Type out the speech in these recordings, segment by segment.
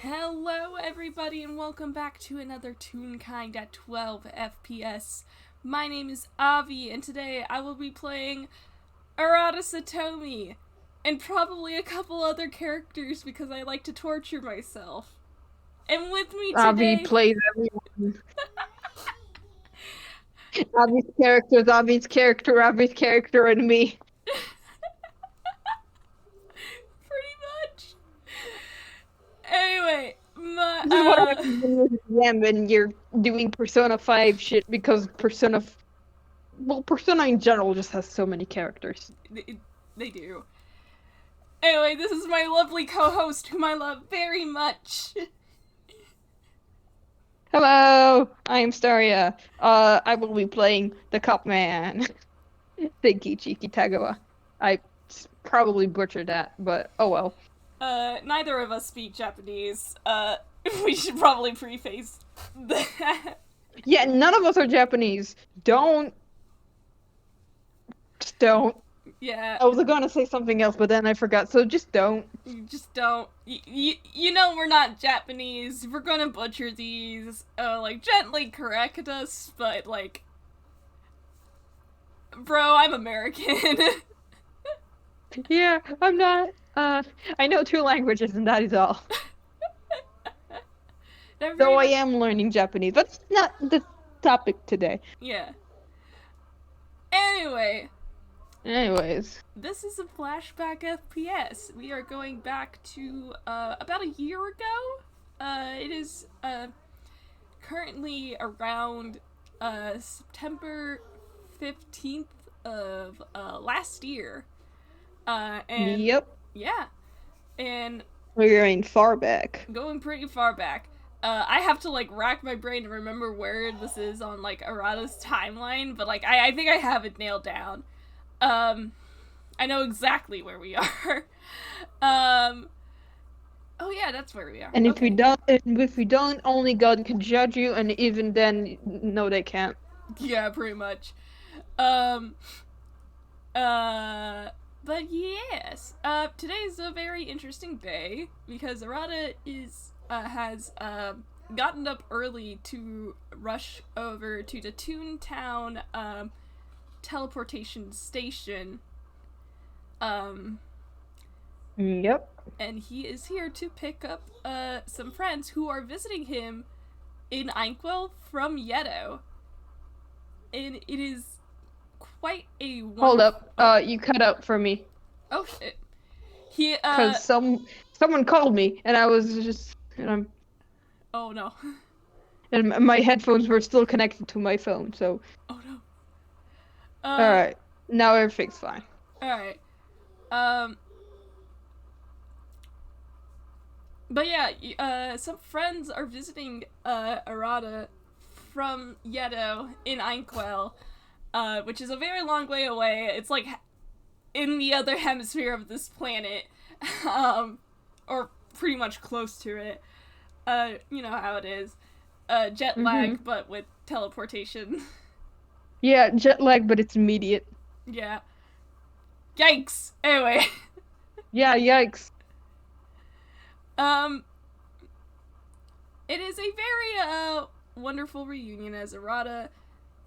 Hello everybody and welcome back to another Toonkind at 12 FPS. My name is Avi and today I will be playing Arata Satomi and probably a couple other characters because I like to torture myself. And with me Avi today... plays everyone. Avi's character, and me. Pretty much. Anyway, This is what happens when you're a DM and you're doing Persona 5 shit because Persona in general just has so many characters. they do. Anyway, this is my lovely co-host whom I love very much. Hello, I am Staria. I will be playing the Cup Man, Seikichi Kitagawa. I probably butchered that, but oh well. Neither of us speak Japanese. We should probably preface that. Yeah, none of us are Japanese. Just don't. Yeah, I was gonna say something else, but then I forgot, so just don't. you just don't. You know we're not Japanese. We're gonna butcher these. Like, gently correct us, but, like... Bro, I'm American. Yeah, I'm not. I know two languages, and that is all. Though I am learning Japanese, but it's not the topic today. Yeah. Anyway, Anyways, this is a flashback FPS. We are going back to, about a year ago. It is, currently around, September 15th of, last year. And, yep, yeah. And we're going far back. going pretty far back. I have to, like, rack my brain to remember where this is on, like, Arata's timeline, but, like, I think I have it nailed down. I know exactly where we are. um, oh yeah, that's where we are. And okay. if we don't, only God can judge you, and even then, no, they can't. Yeah, pretty much. Um, but yes, today's a very interesting day because Arata has gotten up early to rush over to the Toontown teleportation station. Yep. And he is here to pick up some friends who are visiting him in Inkwell from Yeddo. And it is quite a Hold up. Oh. You cut out for me. Oh shit. He Because someone called me, and I was just, Oh no. and my headphones were still connected to my phone, so. Oh no. Alright. Now everything's fine. Alright. But yeah, some friends are visiting Arata from Yeddo in Inkwell, which is a very long way away. It's like in the other hemisphere of this planet, or pretty much close to it. You know how it is. Jet lag, but with teleportation. Yeah, jet lag, but it's immediate. Yeah. Yikes! Anyway. Yeah, yikes. It is a very, wonderful reunion as Arata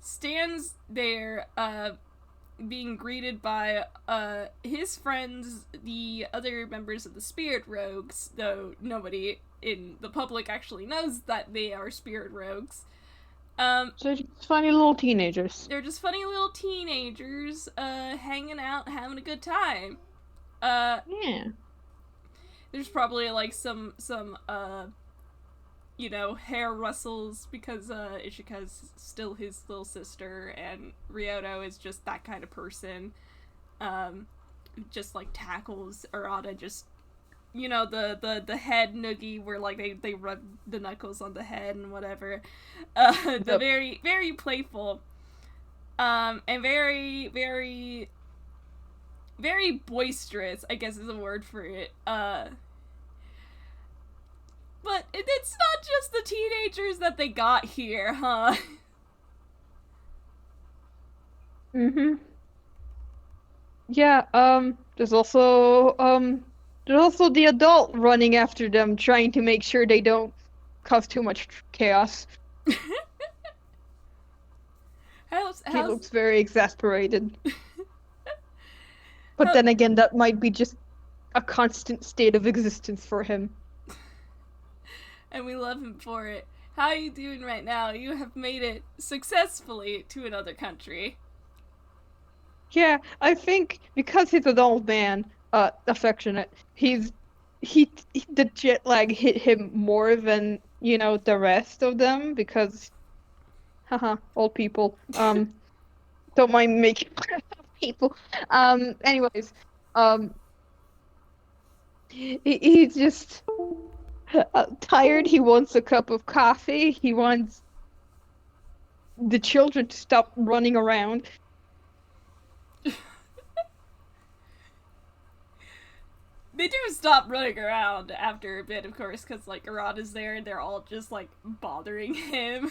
stands there, being greeted by, his friends, the other members of the Spirit Rogues, though nobody in the public actually knows that they are Spirit Rogues. So just funny little teenagers. They're just funny little teenagers, hanging out, having a good time. Yeah. There's probably, like, some you know, hair rustles because, Ishika's still his little sister, and Ryoto is just that kind of person. Just, like, tackles Arata, just, you know, the head noogie where, like, they rub the knuckles on the head and whatever. The very, very playful, and very, very, very boisterous, I guess is a word for it. But it's not just the teenagers that they got here, huh? Yeah, there's also, There's also the adult running after them, trying to make sure they don't cause too much chaos. He How's looks very exasperated. But how, then again, that might be just a constant state of existence for him. and we love him for it. How are you doing right now? You have made it successfully to another country. Yeah, I think because he's an old man, affectionate, the jet lag hit him more than, the rest of them because, haha, old people. Don't mind making fun of people. Anyways, um, he's just tired. He wants a cup of coffee. He wants the children to stop running around. They do stop running around after a bit, of course, because, like, Arata's there and they're all just, like, bothering him.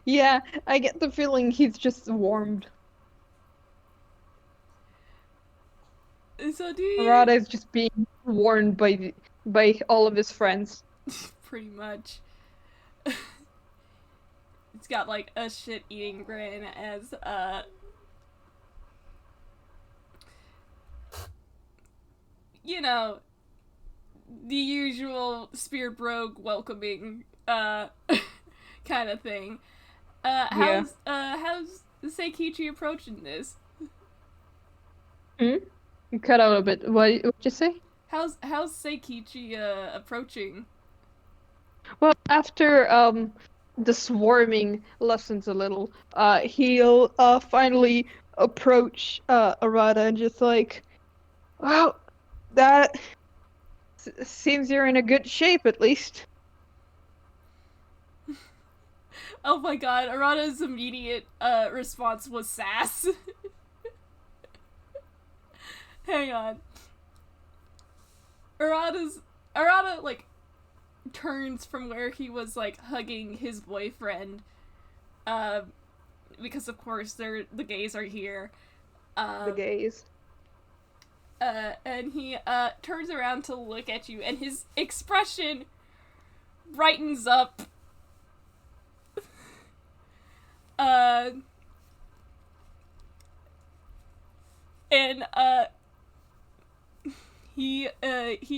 Yeah, I get the feeling he's just warmed. So do you... Arata is just being warned by all of his friends. Pretty much. It's got, like, a shit-eating grin as, you know, the usual Spirit Rogue welcoming, kind of thing. How's Seikichi approaching this? Hmm? You cut out a bit. What'd you say? How's Seikichi, approaching? Well, after the swarming lessens a little, he'll finally approach Arata and just like, well, that seems you're in a good shape at least. Oh my god, Arata's immediate response was sass. Hang on. Arata, like, turns from where he was, like, hugging his boyfriend, because of course the gays are here. The gays. And he turns around to look at you, and his expression brightens up. And he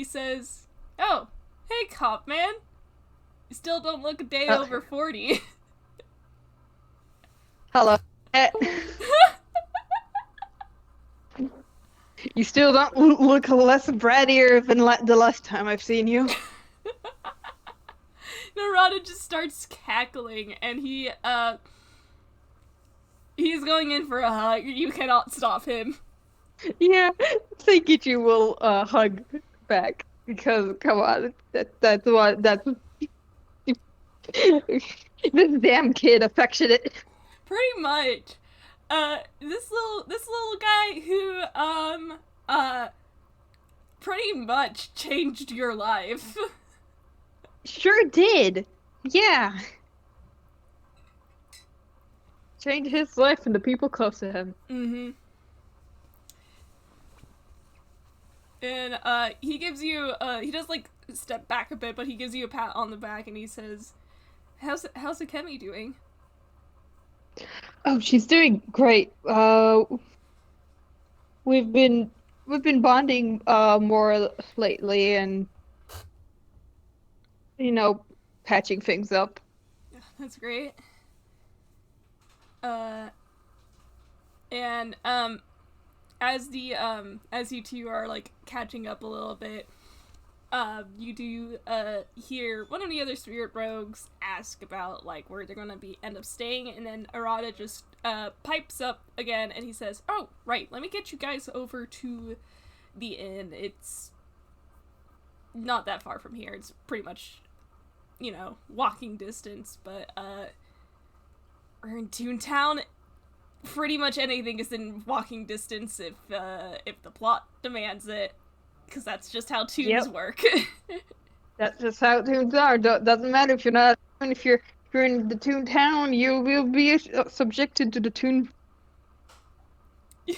says, "Oh, hey, cop man, you still don't look a day over 40." Hello. You still don't look less brattier than the last time I've seen you. Narada just starts cackling, and he's going in for a hug. You cannot stop him. Yeah, Seikichi will hug back because come on, that's this damn kid affectionate. Pretty much. This little guy who pretty much changed your life. Sure did. Yeah. Changed his life and the people close to him. Mm-hmm. And he gives you he does like step back a bit, but he gives you a pat on the back and he says, How's Akemi doing? Oh, she's doing great. We've been bonding more lately and patching things up. Yeah, that's great. And as you two are like catching up a little bit, you do hear one of the other spirit rogues ask about like where they're gonna end up staying, and then Arata just pipes up again and he says, "Oh, right, let me get you guys over to the inn. It's not that far from here. It's pretty much, walking distance, but we're in Toontown. Pretty much anything is in walking distance if the plot demands it, because that's just how tunes work." That's just how tunes are. Doesn't matter if you're not. If you're in the Toon Town, you will be subjected to the Toon. Has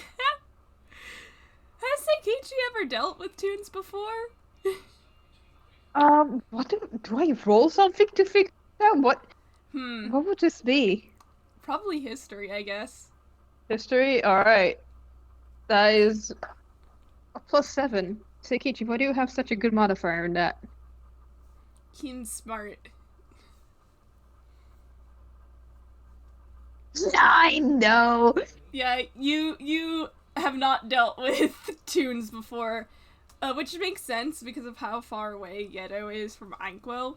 Seikichi ever dealt with tunes before? What do I roll something to figure out? What would this be? Probably history, I guess. History? Alright. That is a +7. Seikichi, why do you have such a good modifier in that? Keen's smart. 9, no! Yeah, you have not dealt with tunes before, which makes sense because of how far away Yeddo is from Anquil.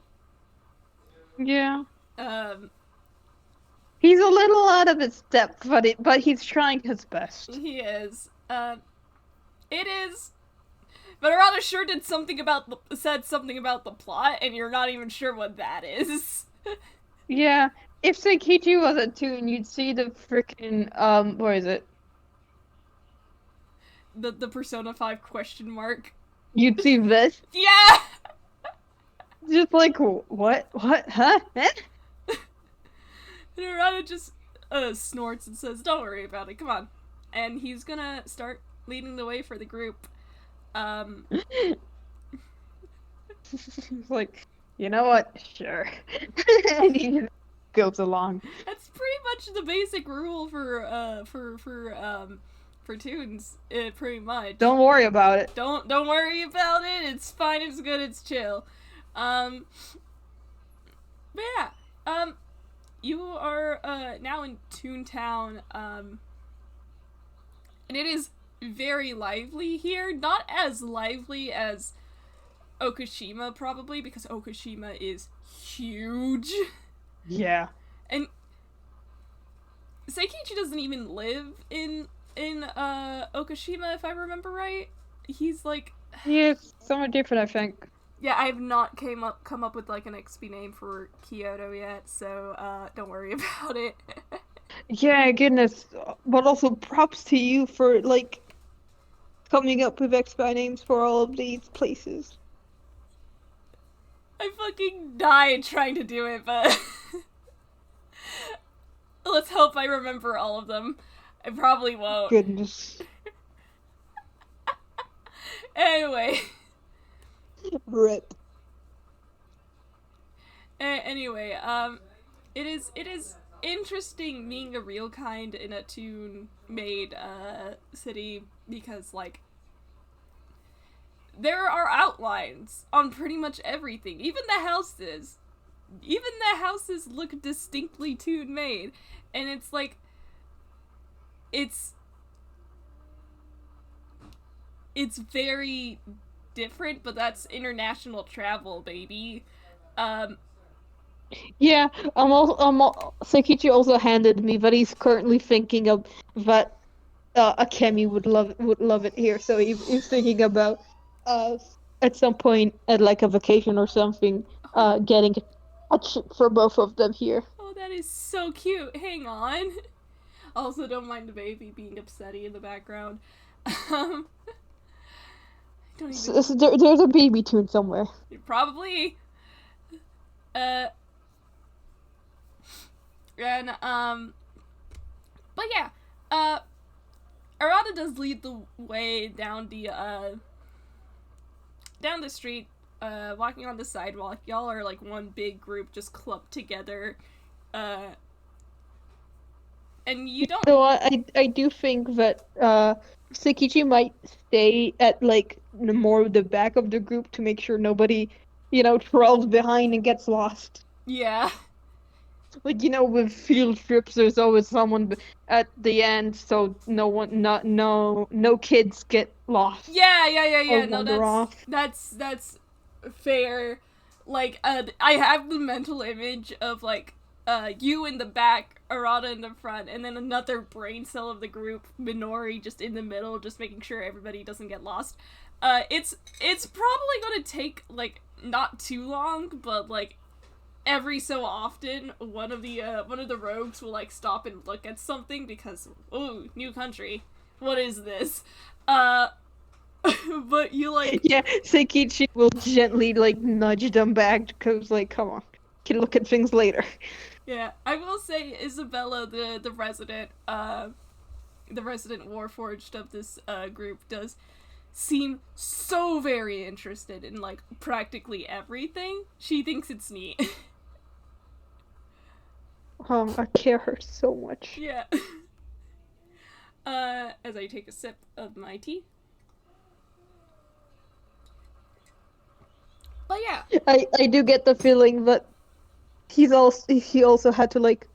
Yeah. Um, He's a little out of his depth, but he's trying his best. he is. It is. But Arata sure said something about the plot, and you're not even sure what that is. Yeah. If Seikichi was a tune, you'd see the freaking what is it? The Persona 5 question mark. You'd see this. Yeah! Just like what? Huh? Eh? And Arata just snorts and says, "Don't worry about it, come on." And he's gonna start leading the way for the group. He's like, you know what? Sure. And he just goes along. That's pretty much the basic rule for tunes, pretty much. Don't worry about it. Don't worry about it. It's fine. It's good. It's chill. But yeah. You are now in Toontown. And it is very lively here. Not as lively as Okushima, probably, because Okushima is huge. Yeah. And Seikichi doesn't even live in Okushima, if I remember right. He's like... He is somewhat different, I think. Yeah, I have not come up with like an XP name for Kyoto yet, so don't worry about it. Yeah, goodness. But also props to you for like coming up with XP names for all of these places. I fucking died trying to do it, but let's hope I remember all of them. I probably won't. Goodness. Anyway. Rip. Anyway, it is interesting being a real kind in a tune-made city because, like, there are outlines on pretty much everything. Even the houses look distinctly tune-made, and it's like, it's very different, but that's international travel, baby. Yeah, Seikichi also handed me, but he's currently thinking of that Akemi would love it here. So he's thinking about at some point at like a vacation or something, getting a trip for both of them here. Oh, that is so cute. Hang on. Also, don't mind the baby being upsetty in the background. Don't even... There's a baby tune somewhere. Probably. And but yeah, Arata does lead the way down the street, walking on the sidewalk. Y'all are like one big group just clubbed together, and you don't... So I do think that Seikichi might stay at like more of the back of the group to make sure nobody, trolls behind and gets lost. Yeah. Like, with field trips, there's always someone at the end, so no kids get lost. Yeah. No, that's fair. Like, I have the mental image of like you in the back, Arata in the front, and then another brain cell of the group, Minori, just in the middle, just making sure everybody doesn't get lost. It's probably gonna take like not too long, but like every so often one of the rogues will like stop and look at something because, ooh, new country, what is this? But you like... Yeah, Seikichi will gently like nudge them back because like, come on, can look at things later. Yeah, I will say Isabella, the resident Warforged of this group, does seem so very interested in, like, practically everything. She thinks it's neat. I care her so much. Yeah. As I take a sip of my tea. But yeah. I do get the feeling that he also had to like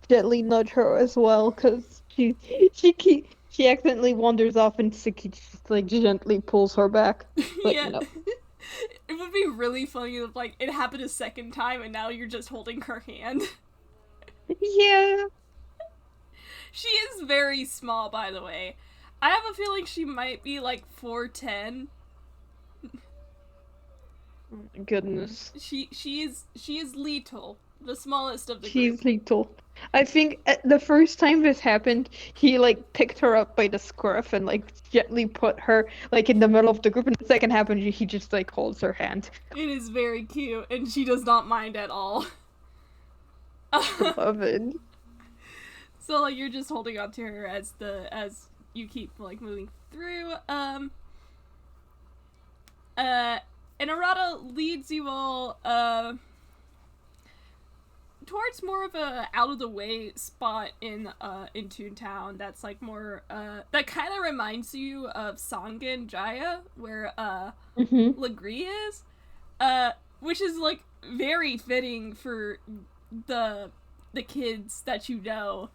gently nudge her as well, because she accidentally wanders off and Seikichi just like gently pulls her back. Like, Yeah. no. It would be really funny if, like, it happened a second time and now you're just holding her hand. Yeah. She is very small, by the way. I have a feeling she might be, like, 4'10". Oh my goodness. She is little. The smallest of the She's group. little. I think the first time this happened, he like picked her up by the scruff and like gently put her like in the middle of the group. And the second happened, he just like holds her hand. It is very cute, and she does not mind at all. I love it. So, like, you're just holding on to her as you keep, like, moving through. And Arata leads you all, towards more of a out-of-the-way spot in Toontown that's, like, more, that kind of reminds you of Sangen Jaya, where, Legree is, which is, like, very fitting for the kids that you know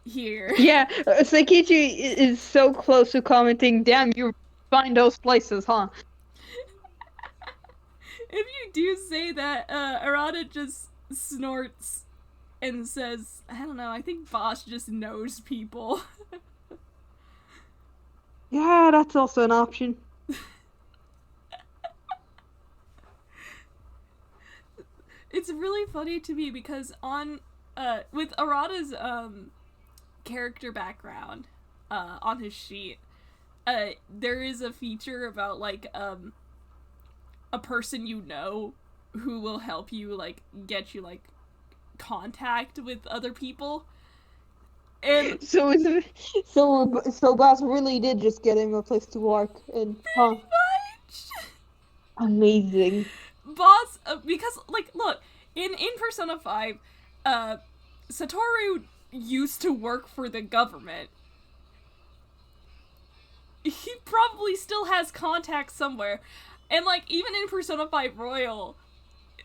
here. Yeah, Seikichi is so close to commenting, damn, you find those places, huh? If you do say that, Arata just snorts and says, I don't know, I think Bosch just knows people. Yeah, that's also an option. It's really funny to me because with Arata's, character background, on his sheet, there is a feature about, like, a person you know who will help you, like, get you, like, contact with other people. And so Boss really did just get him a place to work, and pretty much amazing. Boss, because, like, look, in Persona 5, Satoru used to work for the government. He probably still has contacts somewhere. And, like, even in Persona 5 Royal,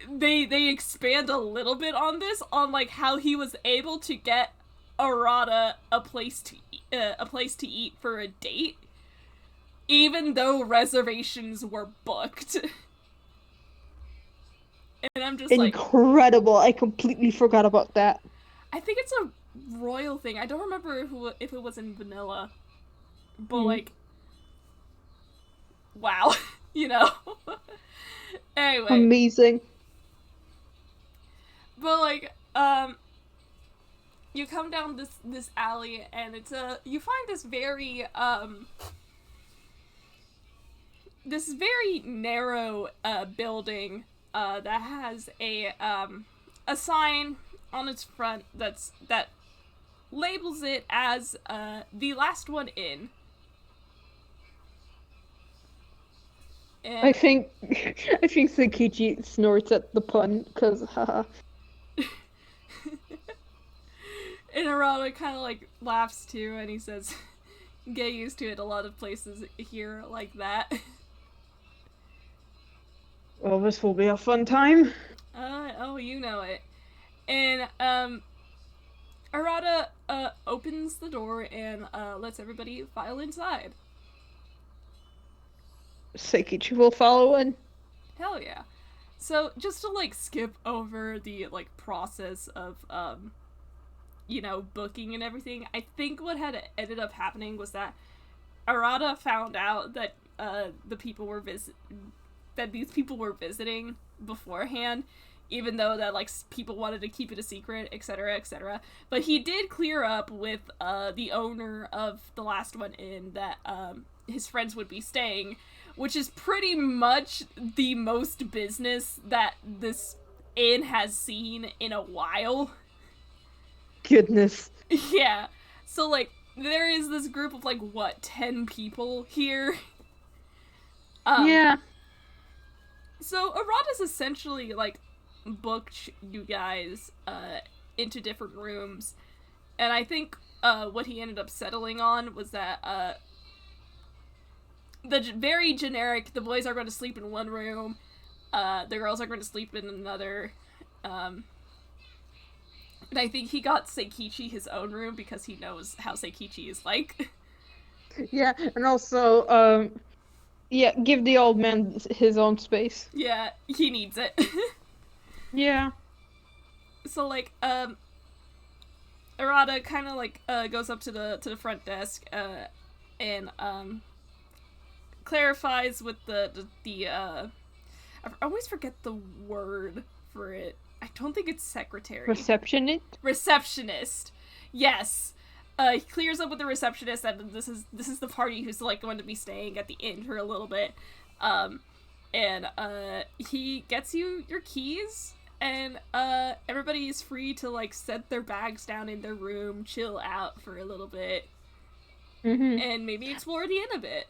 they expand a little bit on this, on, like, how he was able to get Arata a place to eat for a date, even though reservations were booked. And I'm just incredible. I completely forgot about that. I think it's a Royal thing. I don't remember if it was in Vanilla, but like, wow. You know? Anyway. Amazing. But, like, you come down this alley, and you find this very narrow, building, that has a sign on its front that labels it as, the last one in. And I think Seikichi snorts at the pun, cause haha. And Arata kind of, like, laughs too, and he says, get used to it, a lot of places here like that. Well, this will be a fun time. Oh, you know it. And, Arata, opens the door and, lets everybody file inside. Seikichi will follow in. Hell yeah. So, just to, like, skip over the, like, process of, you know, booking and everything, I think what had ended up happening was that Arata found out that, these people were visiting beforehand, even though that, like, people wanted to keep it a secret, etc., etc. But he did clear up with, the owner of the last one in that, his friends would be staying, which is pretty much the most business that this inn has seen in a while. Goodness. Yeah. So, like, there is this group of, like, what, 10 people here? Um, Yeah. so Arata's essentially like booked you guys into different rooms, and I think what he ended up settling on was that very generic. The boys are going to sleep in one room. The girls are going to sleep in another. And I think he got Seikichi his own room because he knows how Seikichi is like. Yeah, and also, yeah, give the old man his own space. Yeah, he needs it. Yeah. So like, Arata kind of like goes up to the front desk and clarifies with the I always forget the word for it. I don't think it's secretary. Receptionist? Receptionist. Yes. He clears up with the receptionist that this is the party who's like going to be staying at the inn for a little bit. And he gets you your keys, and everybody is free to like set their bags down in their room, chill out for a little bit, and maybe explore the inn a bit.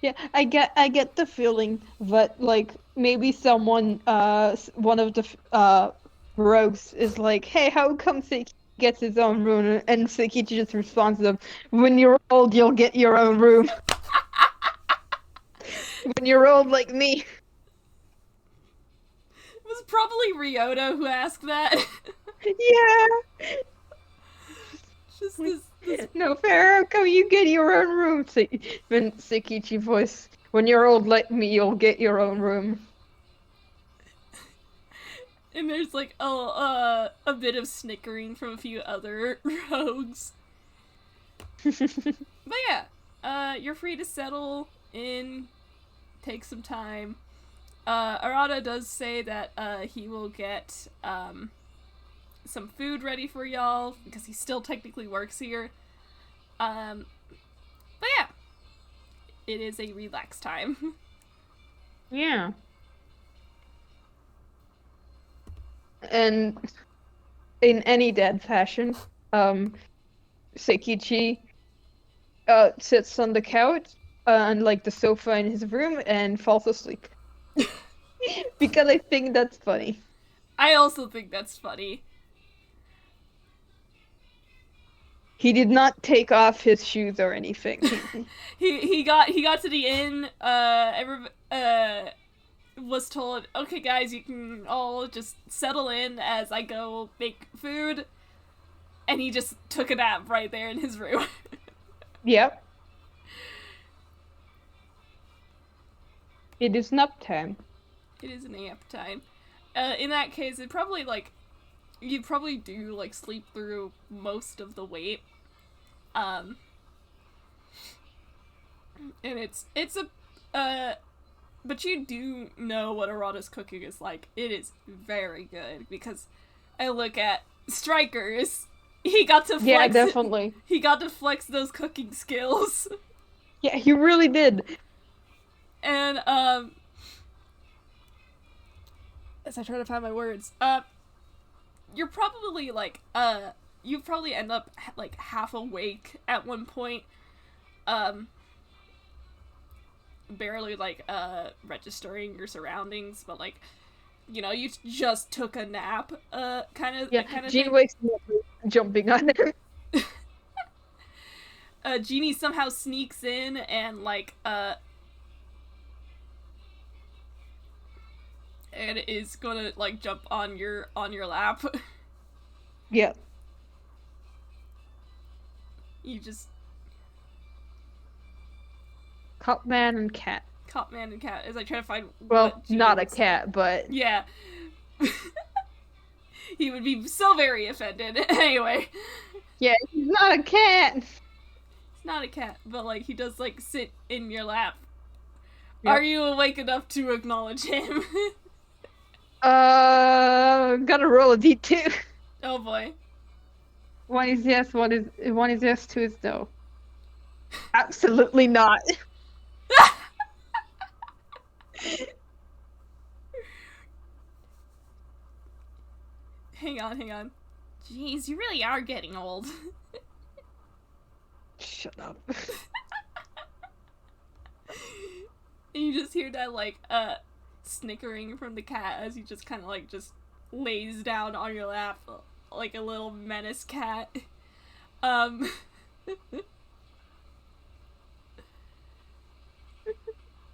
Yeah, I get the feeling that like maybe someone one of the rogues is like, "Hey, how come Seiki gets his own room?" And Seikichi just responds to them, "When you're old, you'll get your own room." When you're old like me. It was probably Ryota who asked that. Yeah. Just this No fair. How come you get your own room? Then Seikichi voice. When you're old like me, you'll get your own room. And there's like a bit of snickering from a few other rogues. But yeah, you're free to settle in, take some time. Arata does say that he will get some food ready for y'all because he still technically works here. But yeah, it is a relax time. Yeah. And in any dead fashion, Seikichi sits on the couch and like the sofa in his room and falls asleep. Because I think that's funny. I also think that's funny. He did not take off his shoes or anything. He got to the inn. Was told, okay, guys, you can all just settle in as I go make food, and he just took a nap right there in his room. Yep. It is nap time. It is a nap time. In that case, it probably like you probably do like sleep through most of the wait. And it's a but you do know what Arata's cooking is like. It is very good because I look at Strikers. He got to flex. Yeah, definitely. He got to flex those cooking skills. Yeah, he really did. And as I try to find my words, you're probably like you probably end up like half awake at one point, barely like registering your surroundings, but like, you know, you just took a nap, kind of. Yeah, kind of Jean wakes up jumping on him. Jeannie somehow sneaks in and like and is gonna like jump on your lap. Yeah. You just Cop man and cat. Cop man and cat as I try to find. Well, not a cat, but yeah. He would be so very offended. Anyway. Yeah, he's not a cat. It's not a cat, but like he does like sit in your lap. Yep. Are you awake enough to acknowledge him? Gotta roll a d2. Oh boy. One is yes, one is yes, two is no. Absolutely not. Hang on. Jeez, you really are getting old. Shut up. And you just hear that, like, snickering from the cat as he just kind of, like, just lays down on your lap like a little menace cat. Um...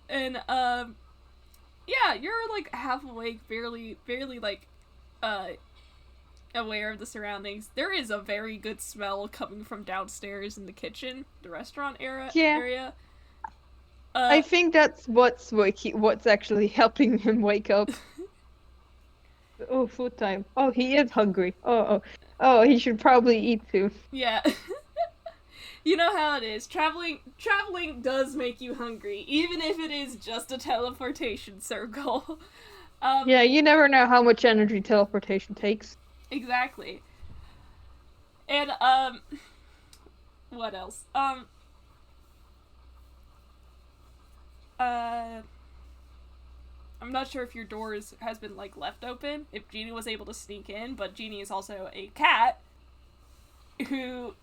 And, yeah, you're, like, half awake, barely, like, aware of the surroundings. There is a very good smell coming from downstairs in the kitchen, the restaurant area. I think that's what's actually helping him wake up. Oh, food time. Oh, he is hungry. Oh, he should probably eat too. Yeah. You know how it is. Traveling does make you hungry, even if it is just a teleportation circle. Yeah, you never know how much energy teleportation takes. Exactly. And, what else? I'm not sure if your door has been, like, left open, if Genie was able to sneak in, but Genie is also a cat who,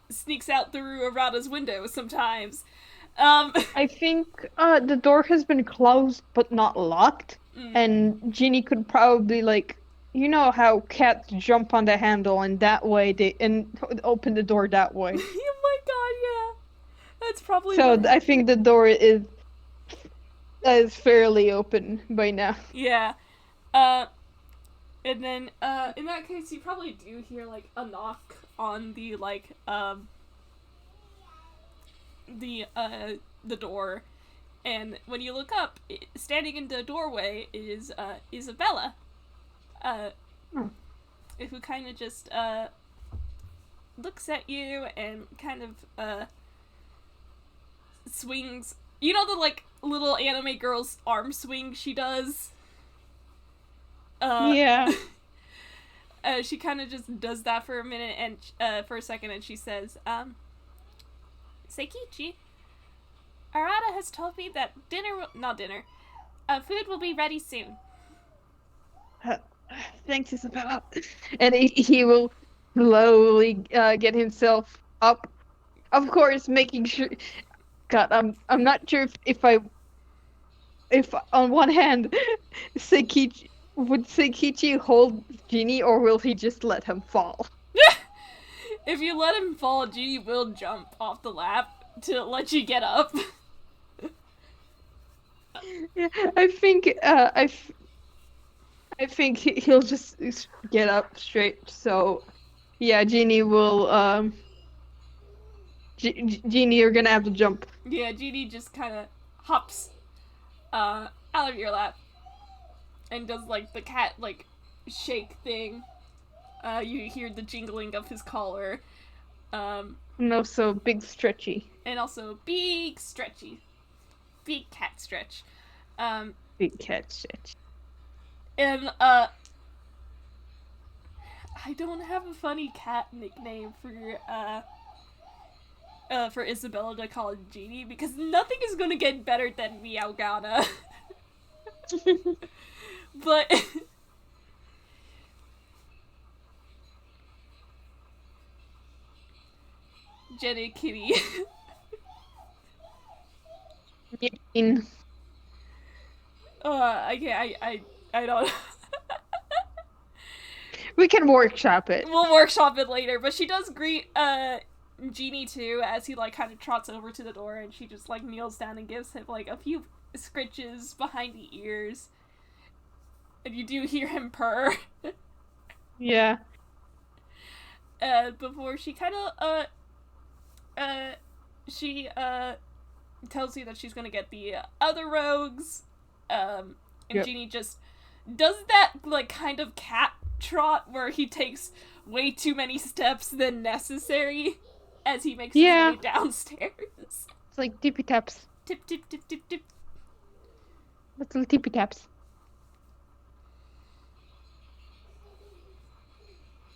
sneaks out through Arata's window sometimes. I think the door has been closed but not locked, and Genie could probably, like, you know how cats jump on the handle and that way open the door that way. Oh my god, yeah. That's probably So I think the door is fairly open by now. Yeah. And then, in that case, you probably do hear, like, a knock on the, like, the door. And when you look up, standing in the doorway is, Isabella. Who kind of just, looks at you and kind of, swings. You know the, like, little anime girl's arm swing she does? Yeah. She kind of just does that for a minute and for a second, and she says, Seikichi, Arata has told me that food will be ready soon. Thanks, Isabella. And he will slowly get himself up. Of course, making sure. God, I'm not sure if on one hand, would Seikichi hold Genie, or will he just let him fall? If you let him fall, Genie will jump off the lap to let you get up. Yeah, I think I think he'll just get up straight. So, yeah, Genie will Genie, you're gonna have to jump. Yeah, Genie just kind of hops out of your lap and does, like, the cat, like, shake thing. You hear the jingling of his collar. And also big stretchy. And also big stretchy. Big cat stretch. Big cat stretch. And, I don't have a funny cat nickname for Isabella to call Genie, because nothing is gonna get better than Meowgana. But Jenny Kitty. I don't. We can workshop it. We'll workshop it later, but she does greet Genie too as he, like, kind of trots over to the door, and she just, like, kneels down and gives him, like, a few scritches behind the ears. And you do hear him purr. Yeah. Before she kind of, she tells you that she's gonna get the other rogues, and yep. Genie just does that, like, kind of cat trot where he takes way too many steps than necessary as he makes his way downstairs. It's like tippy taps. Tip, tip, tip, tip, tip. Little tippy taps.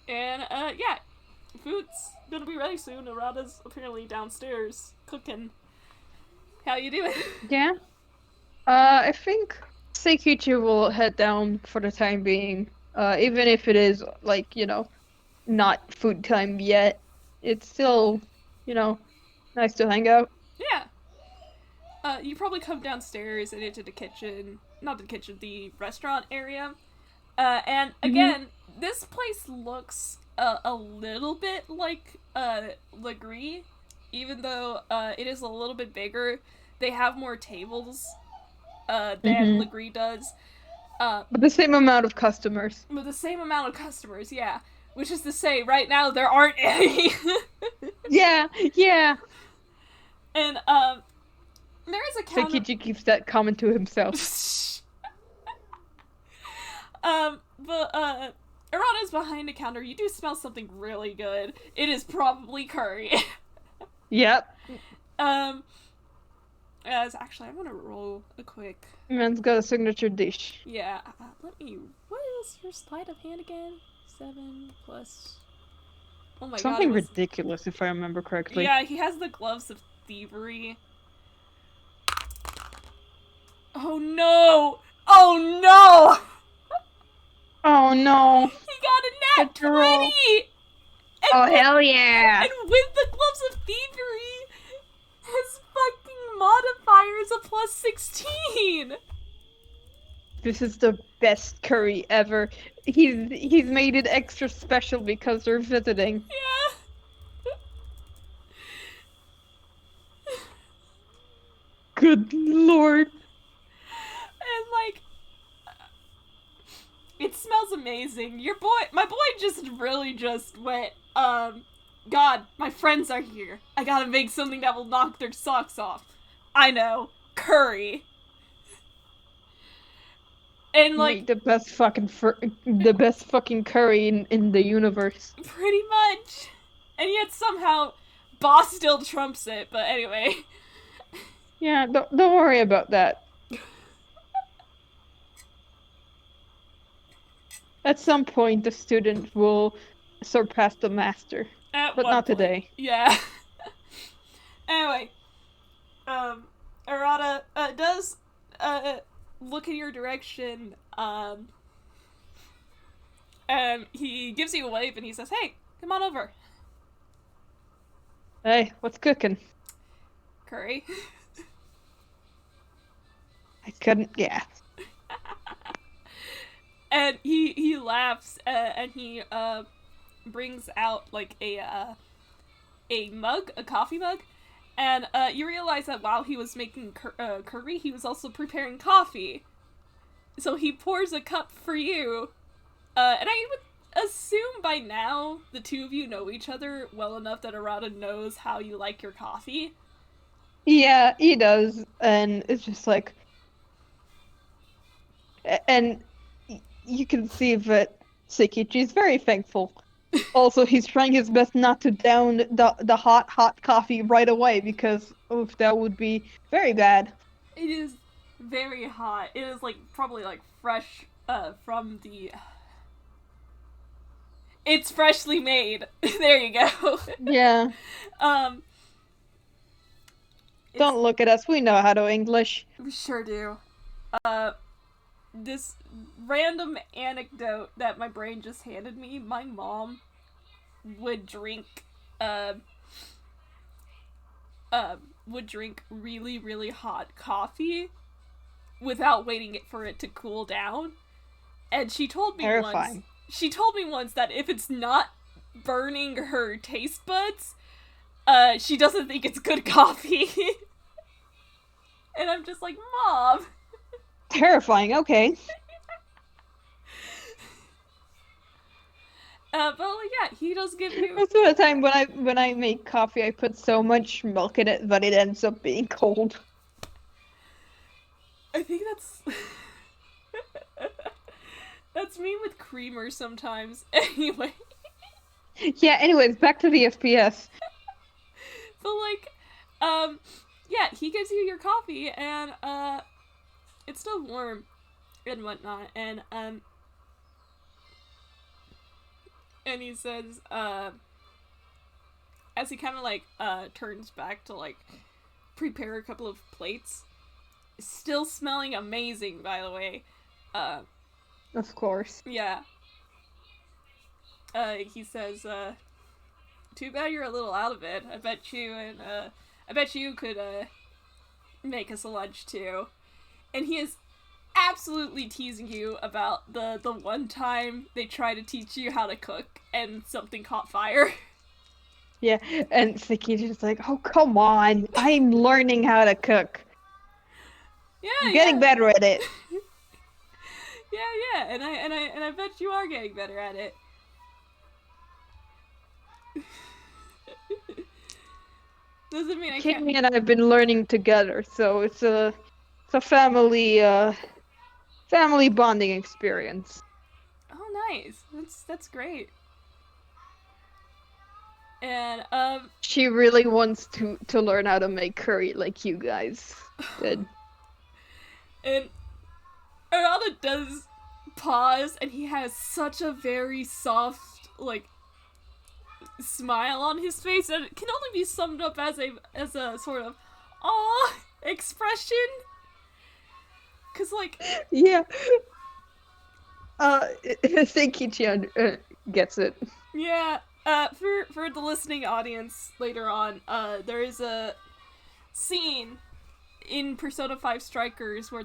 And, yeah, food's gonna be ready soon. Arata's apparently downstairs cooking. How you doing? Yeah. I think Seikichi will head down for the time being. Even if it is, like, you know, not food time yet. It's still, you know, nice to hang out. Yeah. you probably come downstairs and into the kitchen, not the kitchen, the restaurant area. And again, this place looks a little bit like Legree, even though it is a little bit bigger. They have more tables than Legree does. But the same amount of customers. With the same amount of customers, yeah. Which is to say, right now there aren't any. Yeah. And there is a counter. Seikichi keeps that comment to himself. But Arata's behind a counter. You do smell something really good. It is probably curry. Yep. As actually, I'm gonna roll a quick. Man's got a signature dish. Yeah. Let me. What is your sleight of hand again? 7 plus. Oh my god. Something ridiculous, if I remember correctly. Yeah, he has the gloves of thievery. Oh no! Oh no! Oh no! He got a nat 20! Oh hell yeah! And with the gloves of thievery, his fucking modifier is a plus 16! This is the best curry ever. He's made it extra special because they're visiting. Yeah. Good lord. And like, it smells amazing. My boy just really just went, God, my friends are here. I gotta make something that will knock their socks off. I know, curry. And like the best fucking curry in the universe. Pretty much. And yet somehow boss still trumps it, but anyway. Yeah, don't worry about that. At some point the student will surpass the master. But not today. Yeah. Anyway. Arata does look in your direction, and he gives you a wave and he says, "Hey, come on over." Hey, what's cooking? Curry. I couldn't, yeah. And he laughs, and he brings out like a mug, a coffee mug, and you realize that while he was making curry, he was also preparing coffee. So he pours a cup for you, and I would assume by now the two of you know each other well enough that Arata knows how you like your coffee. Yeah, he does, and it's just like, and you can see that Seikichi is very thankful. Also, he's trying his best not to down the hot coffee right away, because that would be very bad. It is very hot. It is like probably like fresh from the. It's freshly made. There you go. Yeah. Don't look at us. We know how to English. We sure do. This random anecdote that my brain just handed me, my mom would drink really, really hot coffee without waiting for it to cool down. And she told me once that if it's not burning her taste buds, she doesn't think it's good coffee. And I'm just like, Mom. Terrifying, okay. But yeah, he does give you. Most of the time when I make coffee, I put so much milk in it that it ends up being cold. I think that's me with creamer sometimes. Anyway. Yeah. Anyways, back to the FPS. But like, yeah, he gives you your coffee and it's still warm and whatnot, and he says, as he kind of like turns back to like prepare a couple of plates, still smelling amazing, by the way. Of course. Yeah. He says, too bad you're a little out of it. I bet you could make us a lunch too. And he is absolutely teasing you about the one time they try to teach you how to cook and something caught fire. Yeah, and Seikichi's like, "Oh, come on! I'm learning how to cook. Yeah, I'm yeah. getting better at it." Yeah, and I bet you are getting better at it. Doesn't mean I can't. Kimmy and I have been learning together, so it's a family bonding experience. Oh, nice. That's great. And She really wants to learn how to make curry like you guys did. and Arata does pause, and he has such a very soft smile on his face, and it can only be summed up as a sort of aw expression. Cause Yeah. Seikichi gets it. yeah, for the listening audience later on, there is a scene in Persona 5 Strikers where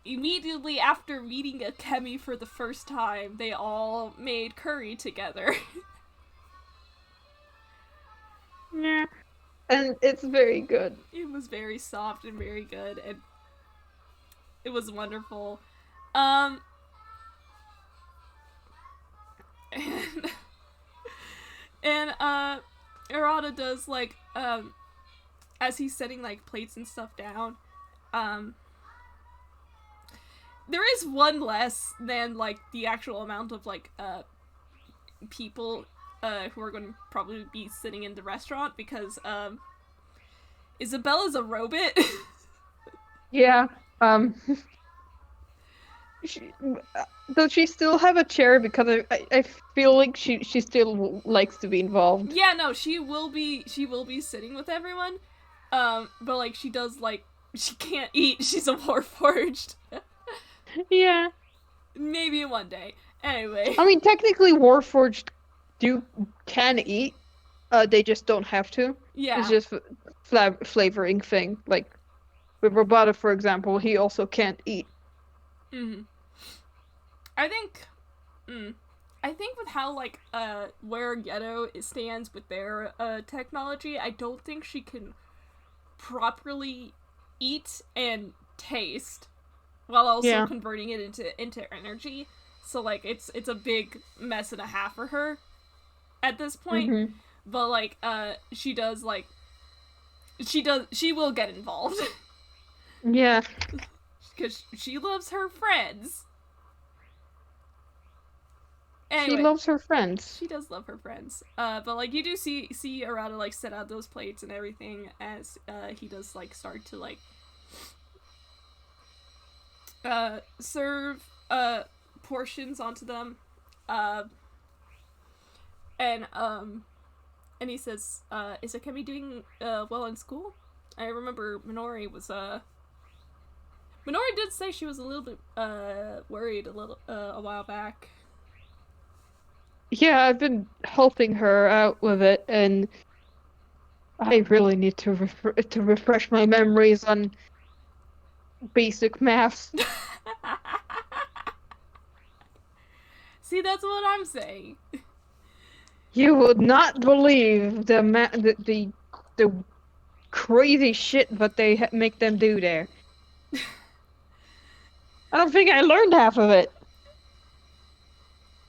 immediately after meeting Akemi for the first time, they all made curry together. Yeah. And it's very good. It was very soft and very good, and it was wonderful. Um, and, and Arata does as he's setting plates and stuff down, there is one less than the actual amount of people who are going to probably be sitting in the restaurant, because Isabella's a robot. Yeah. Does she still have a chair? Because I feel like she still likes to be involved. Yeah, no, she will be sitting with everyone. But she does she can't eat. She's a warforged. Yeah. Maybe one day. Anyway. I mean, technically, warforged can eat. They just don't have to. Yeah. It's just flavoring thing. Like with Robota, for example, he also can't eat. Mm-hmm. I think with how where Yeddo stands with their technology, I don't think she can properly eat and taste while also converting it into energy. So it's a big mess and a half for her at this point. Mm-hmm. But she will get involved. Yeah. Because she loves her friends. Anyway, she loves her friends. She does love her friends. But you do see Arata set out those plates and everything as he does start to serve portions onto them. And he says, is Akemi doing well in school? I remember Minori did say she was a little bit worried a while back. Yeah, I've been helping her out with it, and I really need to refresh my memories on basic maths. See, that's what I'm saying. You would not believe the crazy shit that they make them do there. I don't think I learned half of it.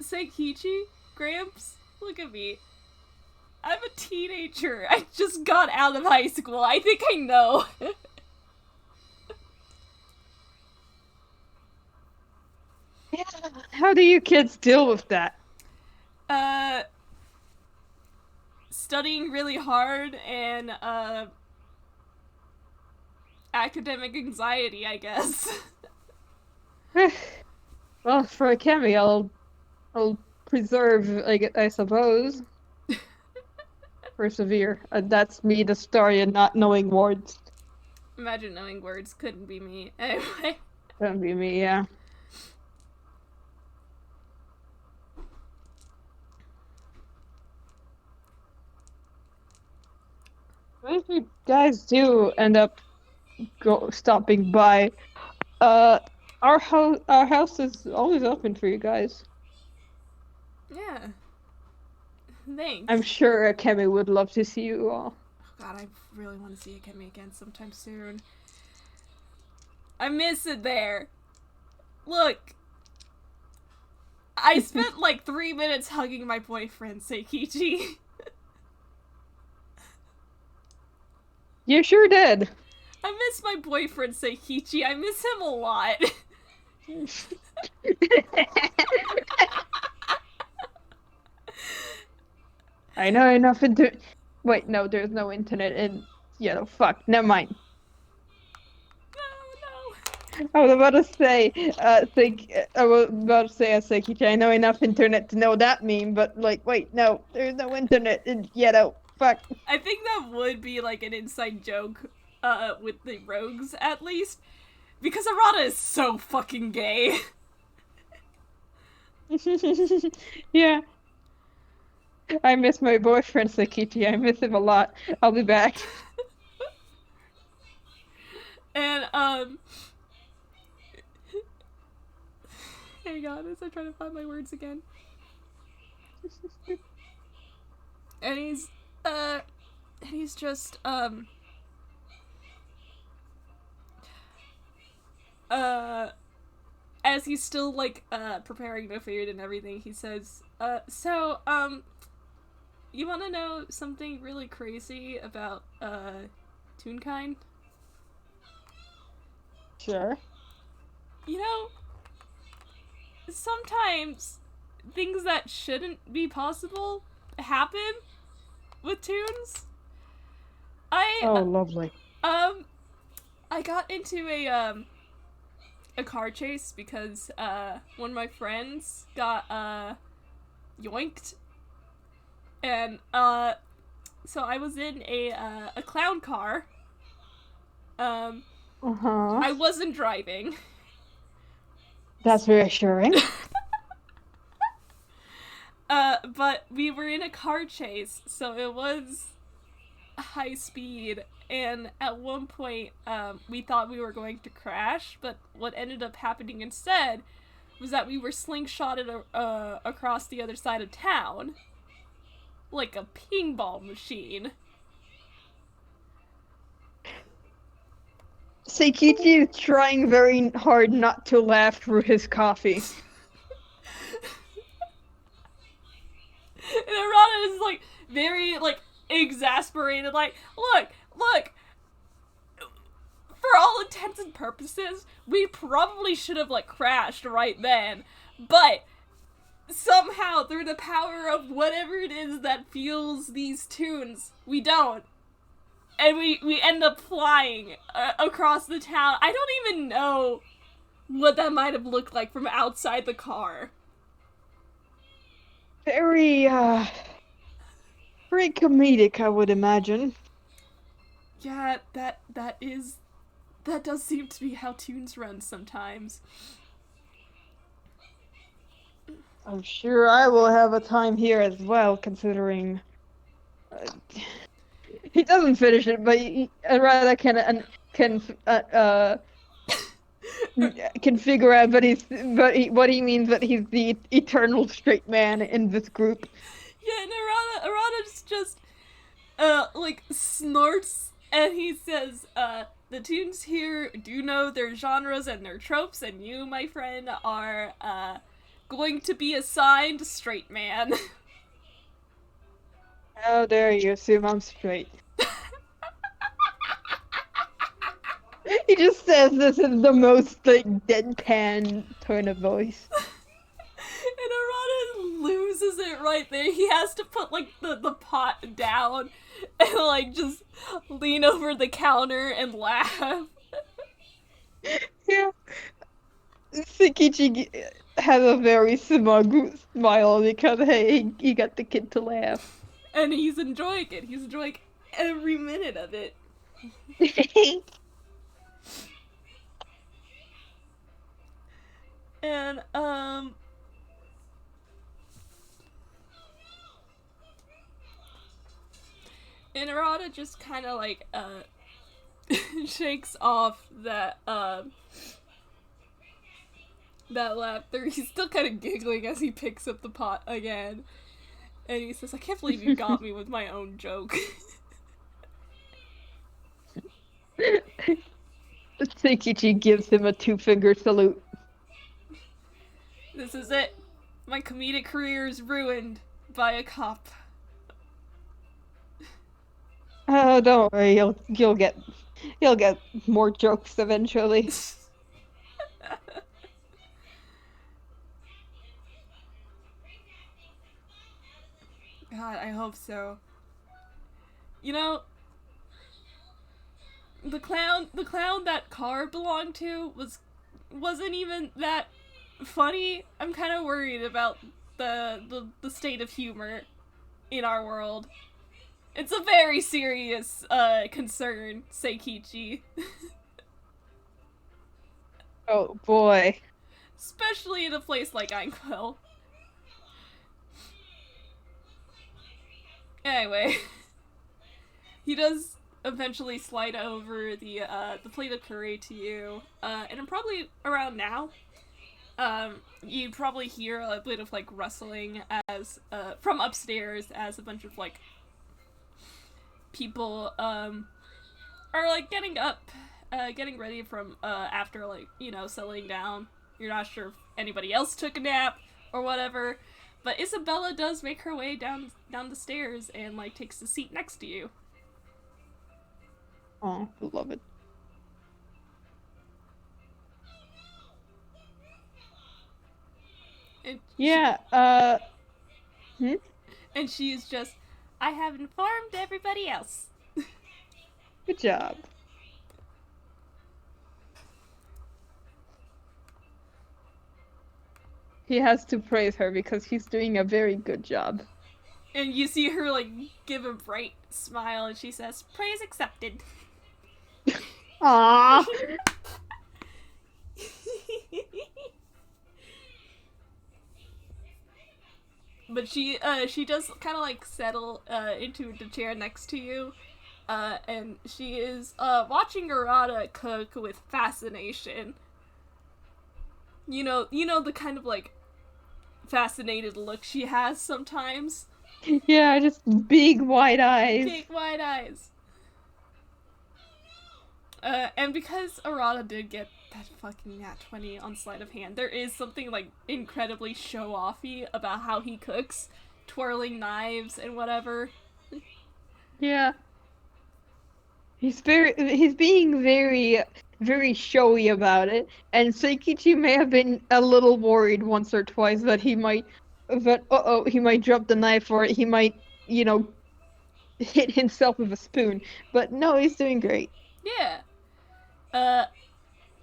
Seikichi, Gramps, look at me. I'm a teenager. I just got out of high school. I think I know. Yeah. How do you kids deal with that? Studying really hard and academic anxiety, I guess. Well, for Akemi, I'll preserve, I suppose. Persevere. That's me, the Staria, not knowing words. Imagine knowing words couldn't be me. Anyway. Couldn't be me, yeah. What if you guys do end up stopping by. Uh, our house is always open for you guys. Yeah. Thanks. I'm sure Akemi would love to see you all. God, I really want to see Akemi again sometime soon. I miss it there. Look. I spent like 3 minutes hugging my boyfriend, Seikichi. You sure did. I miss my boyfriend, Seikichi. I miss him a lot. I know enough into. Wait, no, there's no internet in. Fuck. Never mind. No. I was about to say, Seikichi, I know enough internet to know that meme, but like, wait, no, there's no internet in Yeddo. Fuck. I think that would be like an inside joke, with the rogues at least, because Arata is so fucking gay. Yeah. I miss my boyfriend Seikichi. I miss him a lot. I'll be back. And hang on as I try to find my words again. And he's just as he's still like preparing the food and everything, he says, you want to know something really crazy about Toonkind? Sure. You know, sometimes things that shouldn't be possible happen with tunes. Oh, lovely. I got into a car chase because one of my friends got yoinked, and so I was in a clown car. I wasn't driving. That's reassuring. But we were in a car chase, so it was high speed, and at one point, we thought we were going to crash, but what ended up happening instead was that we were slingshotted across the other side of town. Like a pinball machine. Seikichi is trying very hard not to laugh through his coffee. And Arata is like very like exasperated, like, look, for all intents and purposes, we probably should have like crashed right then, but somehow through the power of whatever it is that fuels these tunes, we don't. And we end up flying across the town. I don't even know what that might have looked like from outside the car. Very comedic, I would imagine. Yeah, that does seem to be how tunes run sometimes. I'm sure I will have a time here as well, considering he doesn't finish it, but rather can figure out what he means that he's the eternal straight man in this group. Yeah, and Arata just like snorts, and he says, the tunes here do know their genres and their tropes, and you, my friend, are going to be assigned straight man. How dare you assume I'm straight? He just says this in the most like deadpan tone of voice. And Arata loses it right there. He has to put like the pot down and like just lean over the counter and laugh. Yeah. Seikichi has a very smug smile because, hey, he got the kid to laugh. And he's enjoying it. He's enjoying every minute of it. And, Arata just kind of like, shakes off that laughter. He's still kind of giggling as he picks up the pot again. And he says, I can't believe you got me with my own joke. Seikichi gives him a 2-finger salute. This is it. My comedic career is ruined by a cop. Oh, don't worry, you'll get more jokes eventually. God, I hope so. You know, the clown that car belonged to wasn't even that funny. I'm kind of worried about the state of humor in our world. It's a very serious concern, Seikichi. Oh boy. Especially in a place like Einquell. Anyway, he does eventually slide over the plate of curry to you, and probably around now, you probably hear a bit of like rustling as from upstairs as a bunch of like people are like getting up, getting ready from after like settling down. You're not sure if anybody else took a nap or whatever. But Isabella does make her way down the stairs and, like, takes the seat next to you. Oh, I love it. And And she is just, I have informed everybody else. Good job. He has to praise her because he's doing a very good job. And you see her, like, give a bright smile, and she says, praise accepted. Aww. But she does kind of, like, settle into the chair next to you, and she is watching Arata cook with fascination. You know the kind of, like, fascinated look she has sometimes. Yeah, just big wide eyes. Big wide eyes. And because Arata did get that fucking nat 20 on sleight of hand, there is something like incredibly show-offy about how he cooks, twirling knives and whatever. Yeah. He's being very, very showy about it, and Seikichi may have been a little worried once or twice that he might drop the knife or he might, hit himself with a spoon. But no, he's doing great. Yeah. And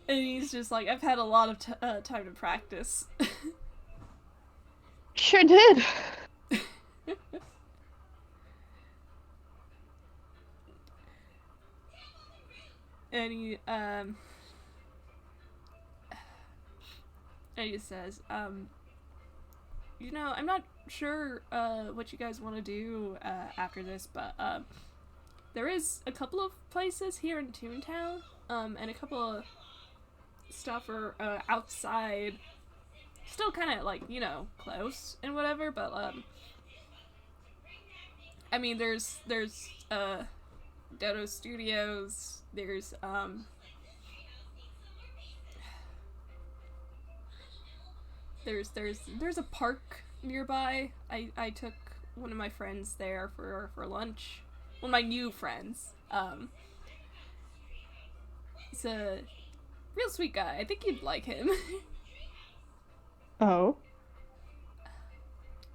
he's just like, I've had a lot of time to practice. Sure did. And he says, I'm not sure what you guys want to do after this, but there is a couple of places here in Toontown, and a couple of stuff are outside, still kind of like close and whatever, but I mean there's Dodo Studios, there's a park nearby. I took one of my friends there for lunch. One of my new friends. He's a real sweet guy. I think you'd like him. Oh.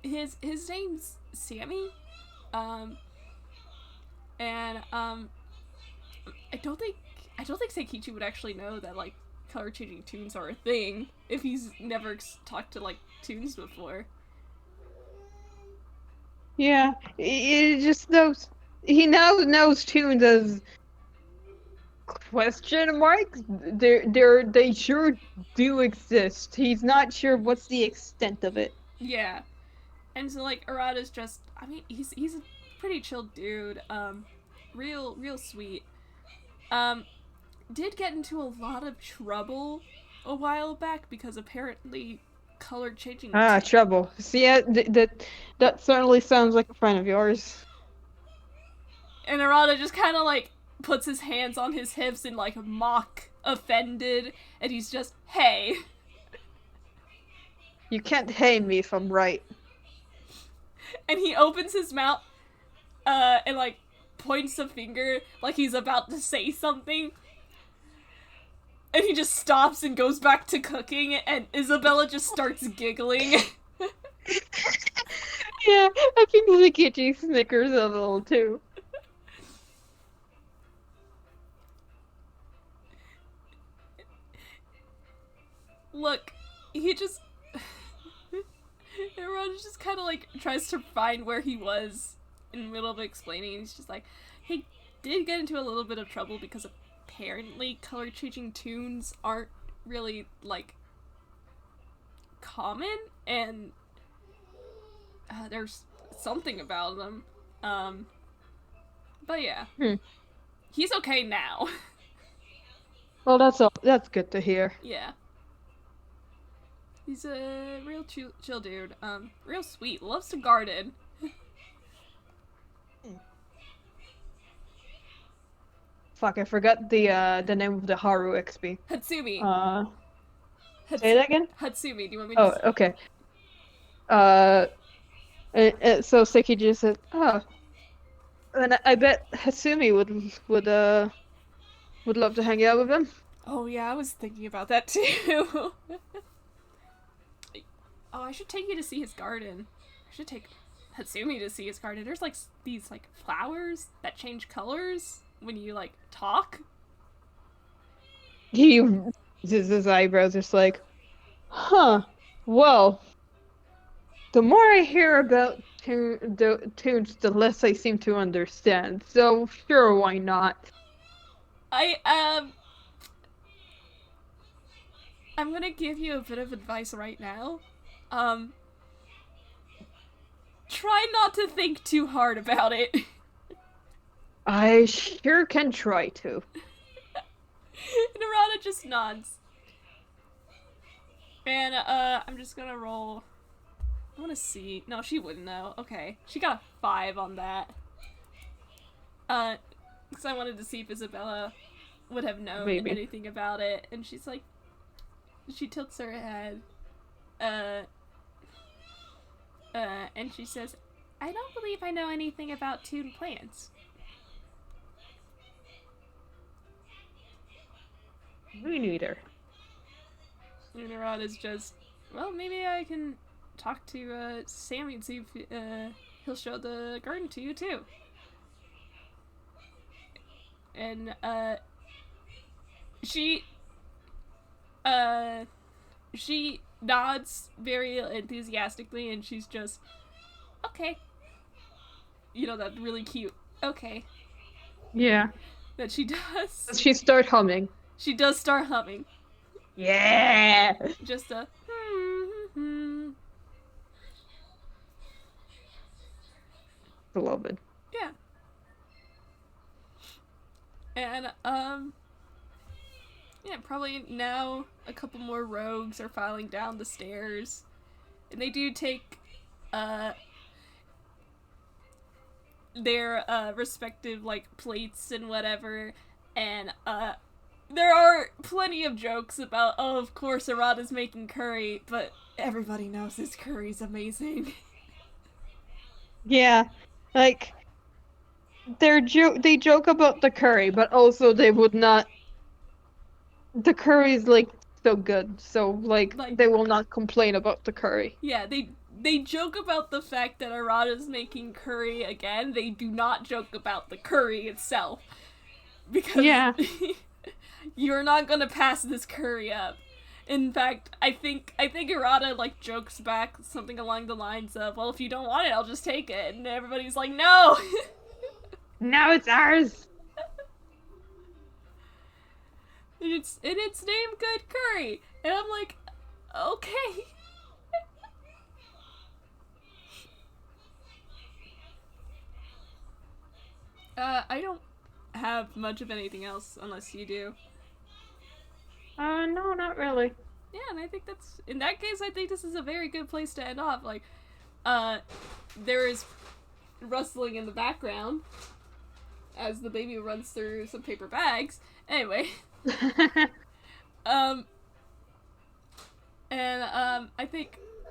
His name's Sammy. And I don't think Seikichi would actually know that like color changing tunes are a thing if he's never talked to like tunes before. Yeah, he just knows. He now knows tunes as question marks. They sure do exist. He's not sure what's the extent of it. Yeah, and so like Arata's just, I mean, he's a pretty chill dude. Real sweet. did get into a lot of trouble a while back because apparently color changing. Trouble. See, yeah, that certainly sounds like a friend of yours. And Arata just kind of like puts his hands on his hips and like mock offended, and he's just, hey. You can't hate me if I'm right. And he opens his mouth, and like points a finger like he's about to say something. And he just stops and goes back to cooking, and Isabella just starts giggling. Yeah, I think Seikichi snickers a little too. Look, he just... Everyone just kind of like tries to find where he was in the middle of explaining, and he's just like, he did get into a little bit of trouble because apparently color changing tunes aren't really like common, and there's something about them. But yeah, he's okay now. Well, that's good to hear. Yeah. He's a real chill dude. Real sweet. Loves to garden. Fuck, I forgot the name of the Haru XP. Hatsumi. Say that again? Hatsumi. Do you want me Oh, to... okay. So Seki just said, "Oh," and I bet Hatsumi would love to hang out with him. Oh yeah, I was thinking about that too. Oh, I should take you to see his garden. I should take Hatsumi to see his garden. There's like these like flowers that change colors when you like talk. He raises his eyebrows, just like, huh. Well, the more I hear about the tunes, the less I seem to understand. So sure, why not? I'm gonna give you a bit of advice right now. Try not to think too hard about it. I sure can try to. Narada just nods. And, I'm just gonna roll... I wanna see... No, she wouldn't know. Okay. She got a 5 on that. Because I wanted to see if Isabella would have known anything about it. And she's like... She tilts her head. And she says, I don't believe I know anything about tune plants. Me neither. And Narada's just, well, maybe I can talk to Sammy and see if he'll show the garden to you too. And she nods very enthusiastically, and she's just, okay. You know, that really cute, okay. Yeah. That she does. She starts humming. She does start humming. Yeah! Just a Beloved. Yeah. And, yeah, probably now a couple more rogues are filing down the stairs. And they do take, their, respective, like, plates and whatever. And, there are plenty of jokes about, oh, of course Arata's making curry, but everybody knows his curry's amazing. Yeah. Like, they joke about the curry, but also they would not... The curry's, like, so good, so, like they will not complain about the curry. Yeah, they joke about the fact that Arata's making curry again. They do not joke about the curry itself. Because you're not gonna pass this curry up. In fact, I think Arata, like, jokes back something along the lines of, well, if you don't want it, I'll just take it. And everybody's like, no! Now it's ours! It's named Good Curry. And I'm like, okay. I don't have much of anything else unless you do. No, not really. Yeah, and I think in that case, I think this is a very good place to end off. Like, there is rustling in the background as the baby runs through some paper bags. Anyway.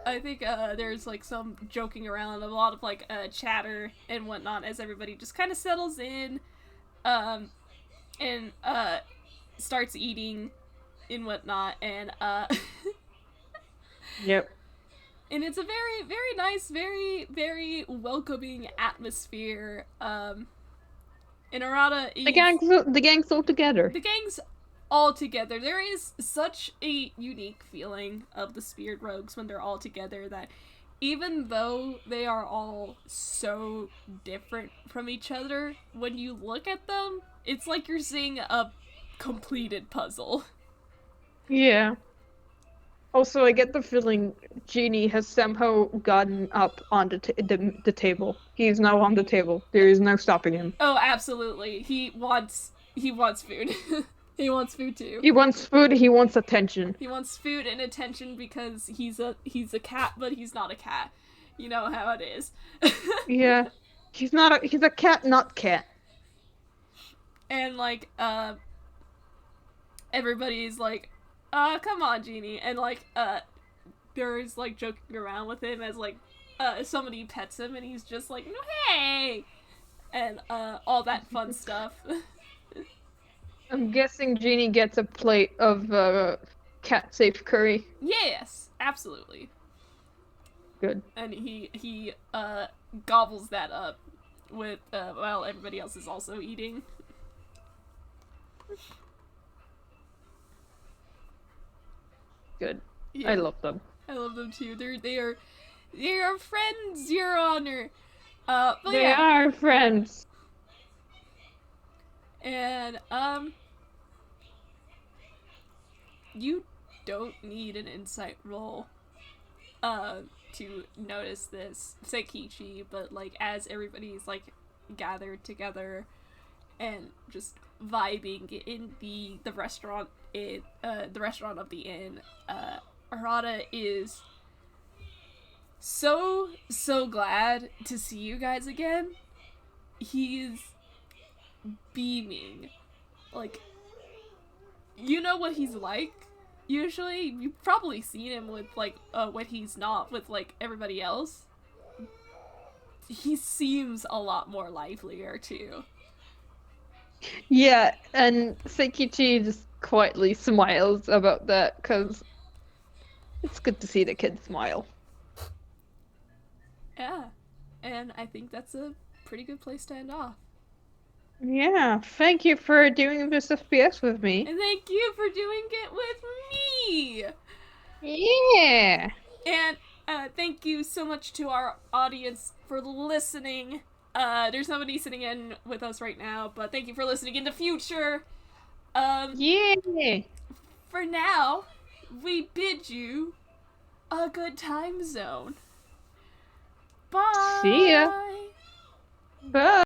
I think there's like some joking around, a lot of like chatter and whatnot as everybody just kind of settles in, and starts eating and whatnot, and Yep. And it's a very, very nice, very, very welcoming atmosphere. And Arata is... The gang's all together. The gang's all together. There is such a unique feeling of the Speared Rogues when they're all together that even though they are all so different from each other, when you look at them, it's like you're seeing a completed puzzle. Yeah. Also, I get the feeling Genie has somehow gotten up on the table. He is now on the table. There is no stopping him. Oh, absolutely. He wants food. He wants food too. He wants food, he wants attention. He wants food and attention because he's a cat, but he's not a cat. You know how it is. Yeah. He's a cat, not cat. And like, everybody's like, come on, Genie. And like, there's like joking around with him as like, somebody pets him and he's just like, hey! And, all that fun stuff. I'm guessing Genie gets a plate of, cat-safe curry. Yes, absolutely. Good. And he gobbles that up with, while everybody else is also eating. Good. Yeah. I love them. I love them too. They are friends, Your Honor. But They yeah. are friends. And you don't need an insight roll to notice this, Seikichi, but like as everybody's like gathered together and just vibing in the restaurant the restaurant of the inn, Arata is so glad to see you guys again. He's beaming. Like, you know what he's like. Usually, you've probably seen him with, like, when he's not with, like, everybody else. He seems a lot more livelier, too. Yeah, and Seikichi just quietly smiles about that, because it's good to see the kid smile. Yeah. And I think that's a pretty good place to end off. Yeah, thank you for doing this FPS with me. And thank you for doing it with me! Yeah! And thank you so much to our audience for listening. There's nobody sitting in with us right now, but thank you for listening in the future. Yeah! For now, we bid you a good time zone. Bye! See ya! Bye!